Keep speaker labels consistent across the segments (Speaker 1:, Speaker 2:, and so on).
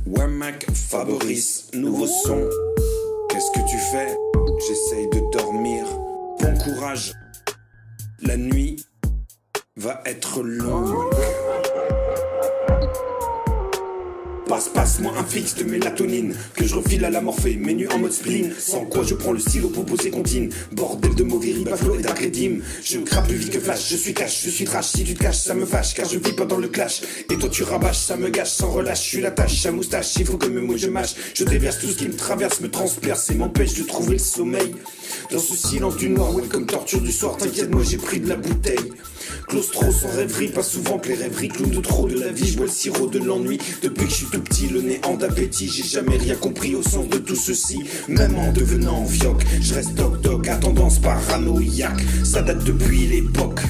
Speaker 1: Ouais mec, Fabrice, nouveau son. Qu'est-ce que tu fais? J'essaye de dormir. Bon courage. La nuit va être longue. Passe-moi un fixe de mélatonine que je refile à la morphée, mes nuits en mode spleen. Sans quoi je prends le stylo pour poser comptine. Bordel de mauvais riz, baflo et d'agredimes. Je crappe plus vite que flash, je suis cash, je suis trash. Si tu te caches, ça me fâche, car je vis pas dans le clash. Et toi tu rabâches, ça me gâche sans relâche. Je suis la tâche à moustache, il faut que mes mots je mâche. Je déverse tout ce qui me traverse, me transperce et m'empêche de trouver le sommeil. Dans ce silence du noir, ouais, comme torture du soir. T'inquiète, moi j'ai pris de la bouteille. Claustro sans rêverie, pas souvent que les rêveries. Clown de trop de la vie, je bois le sirop de l'ennui. Depuis que je suis tout petit, le néant d'appétit. J'ai jamais rien compris au sens de tout ceci. Même en devenant vioc, je reste toc-toc à tendance paranoïaque. Ça date depuis l'époque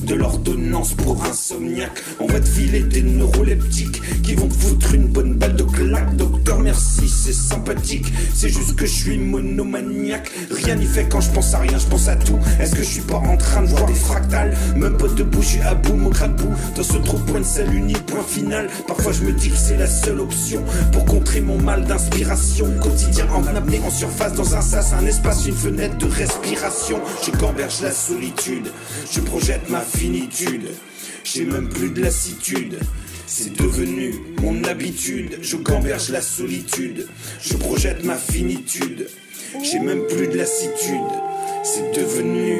Speaker 1: de l'ordonnance pour insomniaque. On va te filer des neuroleptiques qui vont te foutre une bonne balle de claque. Docteur merci, c'est sympathique. C'est juste que je suis monomaniaque. Rien n'y fait quand je pense à rien, je pense à tout. Est-ce que je suis pas en train de voir des fractales? Même pas debout, je suis à bout, mon crâne bout. Dans ce trop point de salle unique, point final. Parfois je me dis que c'est la seule option pour contrer mon mal d'inspiration. Quotidien en apnée, en surface, dans un sas, un espace, une fenêtre de respiration. Je gamberge la solitude, je projette ma finitude. J'ai même plus de lassitude, c'est devenu mon habitude. Je gamberge la solitude, je projette ma finitude. J'ai même plus de lassitude, c'est devenu.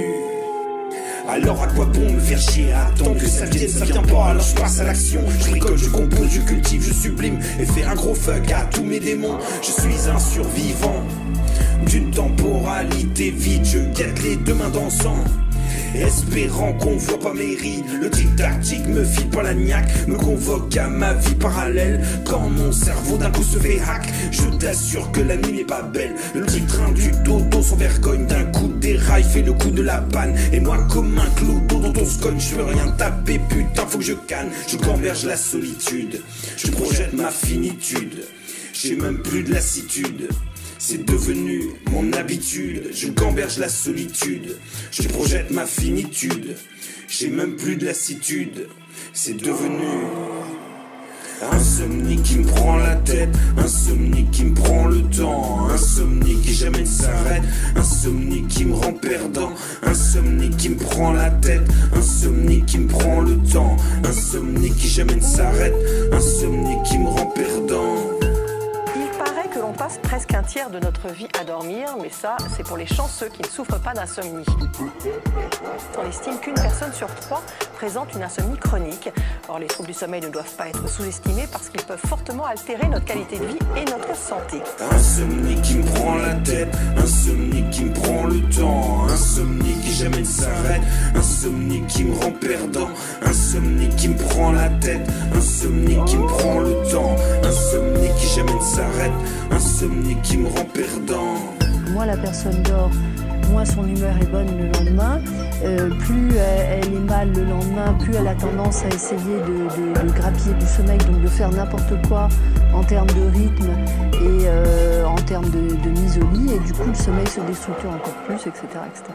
Speaker 1: Alors à quoi bon me faire chier à attendre que ça vienne, ça vient pas, alors je passe à l'action. Je rigole, je compose, je cultive, je sublime et fais un gros fuck à tous mes démons. Je suis un survivant d'une temporalité vide. Je guette les deux mains dans le sang, espérant qu'on voit pas mes rides. Le tic-tac-tic me file pas la niaque, me convoque à ma vie parallèle. Quand mon cerveau d'un coup se fait hack, je t'assure que la nuit n'est pas belle. Le petit train du dodo sans vergogne, d'un coup déraille, fait le coup de la panne. Et moi comme un clodo dont on se cogne, je veux rien taper, putain faut que je canne. Je gamberge la solitude, je projette ma finitude. J'ai même plus de lassitude, c'est devenu mon habitude. Je gamberge la solitude, je projette ma finitude. J'ai même plus de lassitude, c'est devenu insomnie qui me prend la tête, insomnie qui me prend le temps, insomnie qui jamais ne s'arrête, insomnie qui me rend perdant, insomnie qui me prend la tête, insomnie qui me prend le temps, insomnie qui jamais ne s'arrête, insomnie qui me rend perdant.
Speaker 2: On passe presque un tiers de notre vie à dormir, mais ça, c'est pour les chanceux qui ne souffrent pas d'insomnie. On estime qu'une personne sur 3 présente une insomnie chronique. Or, les troubles du sommeil ne doivent pas être sous-estimés parce qu'ils peuvent fortement altérer notre qualité de vie et notre santé.
Speaker 1: Insomnie qui me prend la tête, insomnie qui me prend le temps, insomnie qui jamais ne s'arrête, insomnie qui me rend perdant, insomnie qui me prend la tête, insomnie qui me prend le temps, insomnie qui jamais ne s'arrête, insomnie qui me rend perdant.
Speaker 3: Moins la personne dort, moins son humeur est bonne le lendemain. Plus elle est mal le lendemain, plus elle a tendance à essayer de grappiller du sommeil, donc de faire n'importe quoi en termes de rythme et en termes de mise au lit. Et du coup, le sommeil se déstructure encore plus, etc., etc.